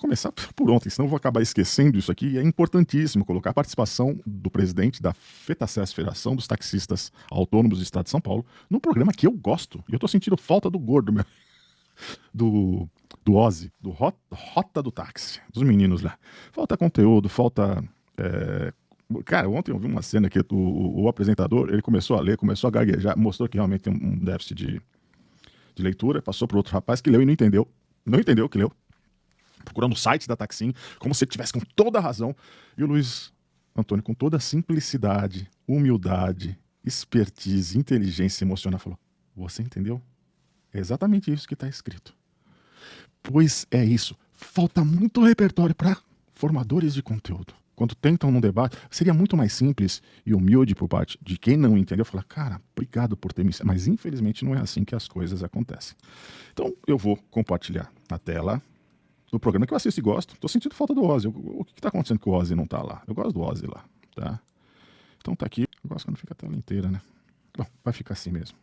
começar por ontem, senão eu vou acabar esquecendo isso aqui. É importantíssimo colocar a participação do presidente da FETACESP, Federação dos Taxistas Autônomos do Estado de São Paulo, num programa que eu gosto. E eu tô sentindo falta do gordo, do Ozzy, do Rota do Táxi, dos meninos lá. Falta conteúdo, falta... Cara, ontem eu vi uma cena que o apresentador, ele começou a ler, começou a gaguejar, mostrou que realmente tem um déficit de leitura, passou para outro rapaz que leu e não entendeu. Não entendeu o que leu. Procurando o site da Taxim, como se ele tivesse com toda a razão. E o Luiz Antônio, com toda a simplicidade, humildade, expertise, inteligência emocional, falou: você entendeu? É exatamente isso que está escrito. Pois é isso. Falta muito repertório para formadores de conteúdo. Quando tentam num debate, seria muito mais simples e humilde por parte de quem não entendeu, falar: cara, obrigado por ter me... Mas infelizmente não é assim que as coisas acontecem. Então eu vou compartilhar na tela do programa que eu assisto e gosto. Tô sentindo falta do Ozzy. O que tá acontecendo que o Ozzy não tá lá? Eu gosto do Ozzy lá, tá? Então tá aqui. Eu gosto quando fica a tela inteira, né? Bom, vai ficar assim mesmo.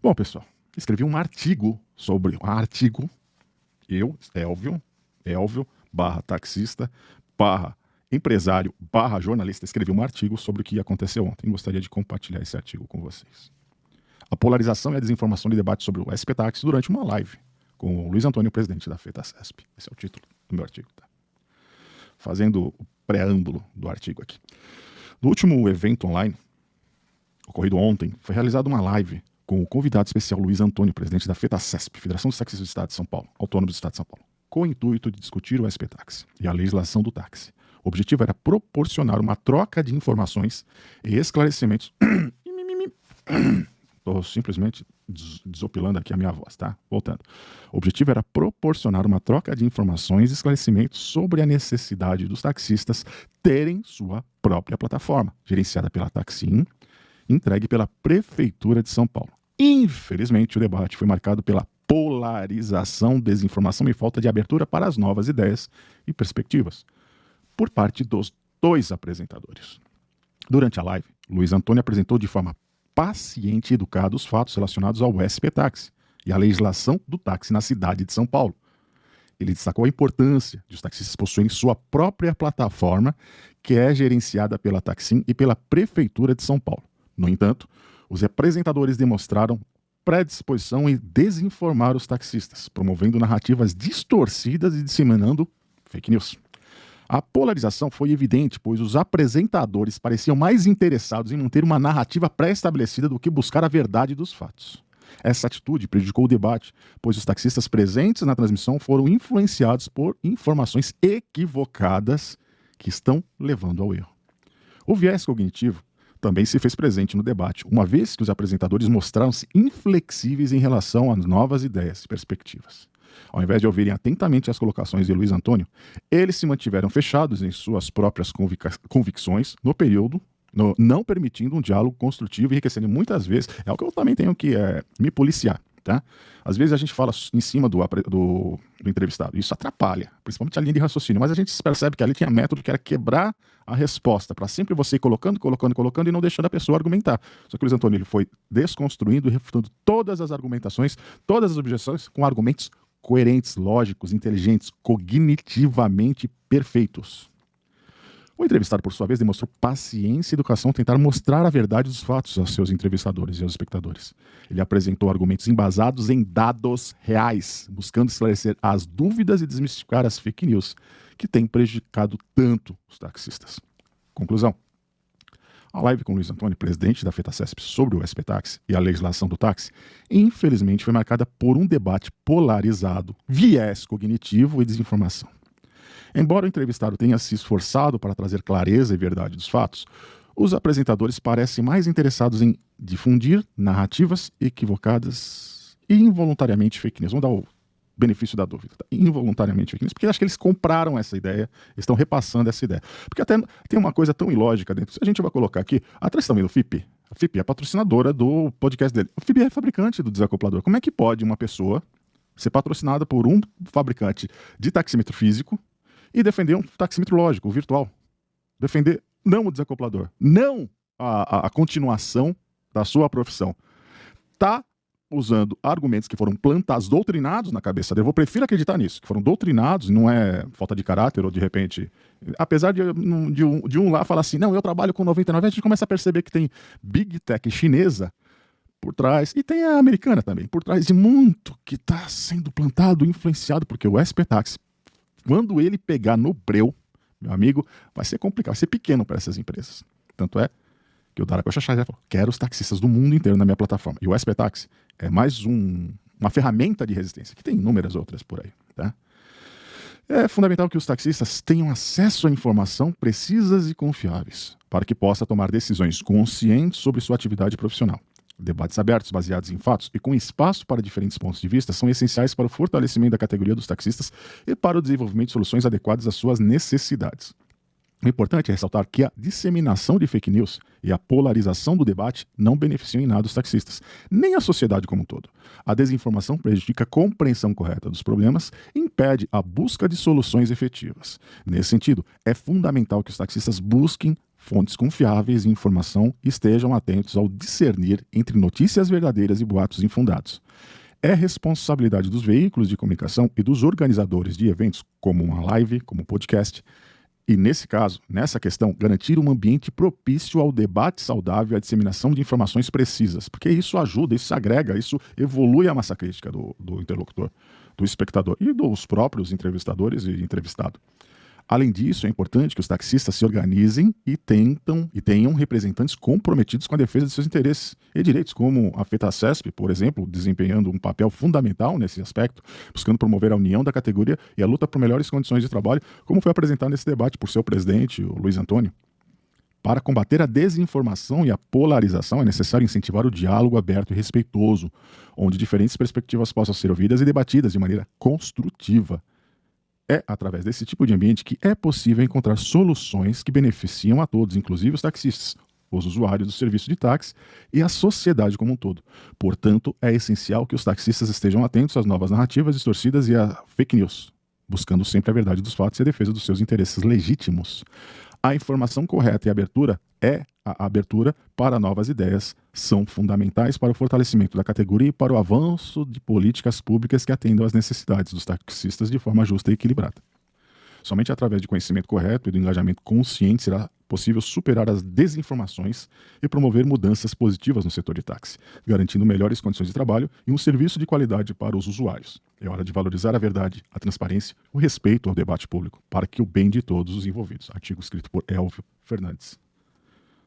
Bom, pessoal, escrevi um artigo sobre... Eu, Elvio, /taxista, /empresário, /jornalista, escrevi um artigo sobre o que aconteceu ontem. Gostaria de compartilhar esse artigo com vocês. A polarização e a desinformação de debate sobre o SP-Táxi durante uma live com o Luiz Antônio, presidente da FETACESP. Esse é o título do meu artigo. Tá? Fazendo o preâmbulo do artigo aqui. No último evento online, ocorrido ontem, foi realizada uma live com o convidado especial Luiz Antônio, presidente da FETACESP, Federação dos Taxistas do Estado de São Paulo, Autônomos do Estado de São Paulo, com o intuito de discutir o SP-Táxi e a legislação do táxi. O objetivo era proporcionar uma troca de informações e esclarecimentos... Estou simplesmente desopilando aqui a minha voz, tá? Voltando. O objetivo era proporcionar uma troca de informações e esclarecimentos sobre a necessidade dos taxistas terem sua própria plataforma, gerenciada pela Taxim, entregue pela Prefeitura de São Paulo. Infelizmente, o debate foi marcado pela polarização, desinformação e falta de abertura para as novas ideias e perspectivas por parte dos dois apresentadores. Durante a live, Luiz Antônio apresentou de forma paciente e educada os fatos relacionados ao SP-Táxi e à legislação do táxi na cidade de São Paulo. Ele destacou a importância de os taxistas possuírem sua própria plataforma, que é gerenciada pela Taxim e pela Prefeitura de São Paulo. No entanto, os apresentadores demonstraram predisposição em desinformar os taxistas, promovendo narrativas distorcidas e disseminando fake news. A polarização foi evidente, pois os apresentadores pareciam mais interessados em manter uma narrativa pré-estabelecida do que buscar a verdade dos fatos. Essa atitude prejudicou o debate, pois os taxistas presentes na transmissão foram influenciados por informações equivocadas que estão levando ao erro. O viés cognitivo também se fez presente no debate, uma vez que os apresentadores mostraram-se inflexíveis em relação às novas ideias e perspectivas. Ao invés de ouvirem atentamente as colocações de Luiz Antônio, eles se mantiveram fechados em suas próprias convicções no período, não permitindo um diálogo construtivo e enriquecendo muitas vezes. É o que eu também tenho que me policiar. Tá? Às vezes a gente fala em cima do entrevistado, isso atrapalha, principalmente a linha de raciocínio, mas a gente percebe que ali tinha método que era quebrar a resposta, para sempre você ir colocando e não deixando a pessoa argumentar. Só que o Luiz Antônio ele foi desconstruindo e refutando todas as argumentações, todas as objeções com argumentos coerentes, lógicos, inteligentes, cognitivamente perfeitos. O entrevistado, por sua vez, demonstrou paciência e educação ao tentar mostrar a verdade dos fatos aos seus entrevistadores e aos espectadores. Ele apresentou argumentos embasados em dados reais, buscando esclarecer as dúvidas e desmistificar as fake news, que têm prejudicado tanto os taxistas. Conclusão. A live com Luiz Antônio, presidente da FETACESP, sobre o SP-Táxi e a legislação do táxi, infelizmente foi marcada por um debate polarizado, viés cognitivo e desinformação. Embora o entrevistado tenha se esforçado para trazer clareza e verdade dos fatos, os apresentadores parecem mais interessados em difundir narrativas equivocadas e involuntariamente fake news. Vamos dar o benefício da dúvida. Tá? Involuntariamente fake news, porque acho que eles compraram essa ideia, estão repassando essa ideia. Porque até tem uma coisa tão ilógica dentro. Se a gente vai colocar aqui, atrás também do FIP. A FIP é a patrocinadora do podcast dele. O FIP é fabricante do desacoplador. Como é que pode uma pessoa ser patrocinada por um fabricante de taxímetro físico e defender um taxímetro lógico, o virtual? Defender não o desacoplador, não a continuação da sua profissão. Tá usando argumentos que foram plantados, doutrinados na cabeça dele. Eu prefiro acreditar nisso, que foram doutrinados, não é falta de caráter ou de repente... Apesar de um lá falar assim, não, eu trabalho com 99, a gente começa a perceber que tem Big Tech chinesa por trás, e tem a americana também, por trás de muito que está sendo plantado, influenciado, porque o SP-Taxi, quando ele pegar no breu, meu amigo, vai ser complicado, vai ser pequeno para essas empresas. Tanto é que o Daraco Xaxá já falou, quero os taxistas do mundo inteiro na minha plataforma. E o SP-Taxi é mais uma ferramenta de resistência, que tem inúmeras outras por aí, tá? É fundamental que os taxistas tenham acesso a informação precisas e confiáveis, para que possa tomar decisões conscientes sobre sua atividade profissional. Debates abertos, baseados em fatos e com espaço para diferentes pontos de vista são essenciais para o fortalecimento da categoria dos taxistas e para o desenvolvimento de soluções adequadas às suas necessidades. O importante é ressaltar que a disseminação de fake news e a polarização do debate não beneficiam em nada os taxistas, nem a sociedade como um todo. A desinformação prejudica a compreensão correta dos problemas e impede a busca de soluções efetivas. Nesse sentido, é fundamental que os taxistas busquem fontes confiáveis de informação e estejam atentos ao discernir entre notícias verdadeiras e boatos infundados. É responsabilidade dos veículos de comunicação e dos organizadores de eventos, como uma live, como um podcast, e nesse caso, nessa questão, garantir um ambiente propício ao debate saudável e à disseminação de informações precisas, porque isso ajuda, isso agrega, isso evolui a massa crítica do interlocutor, do espectador e dos próprios entrevistadores e entrevistado. Além disso, é importante que os taxistas se organizem e tenham representantes comprometidos com a defesa de seus interesses e direitos, como a FETACESP, por exemplo, desempenhando um papel fundamental nesse aspecto, buscando promover a união da categoria e a luta por melhores condições de trabalho, como foi apresentado nesse debate por seu presidente, o Luiz Antônio. Para combater a desinformação e a polarização, é necessário incentivar o diálogo aberto e respeitoso, onde diferentes perspectivas possam ser ouvidas e debatidas de maneira construtiva. É através desse tipo de ambiente que é possível encontrar soluções que beneficiam a todos, inclusive os taxistas, os usuários do serviço de táxi e a sociedade como um todo. Portanto, é essencial que os taxistas estejam atentos às novas narrativas distorcidas e a fake news, buscando sempre a verdade dos fatos e a defesa dos seus interesses legítimos. A informação correta e a abertura para novas ideias são fundamentais para o fortalecimento da categoria e para o avanço de políticas públicas que atendam às necessidades dos taxistas de forma justa e equilibrada. Somente através de conhecimento correto e do engajamento consciente será possível superar as desinformações e promover mudanças positivas no setor de táxi, garantindo melhores condições de trabalho e um serviço de qualidade para os usuários. É hora de valorizar a verdade, a transparência, o respeito ao debate público, para que o bem de todos os envolvidos. Artigo escrito por Elvio Fernandes.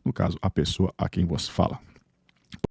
No caso, a pessoa a quem vos fala.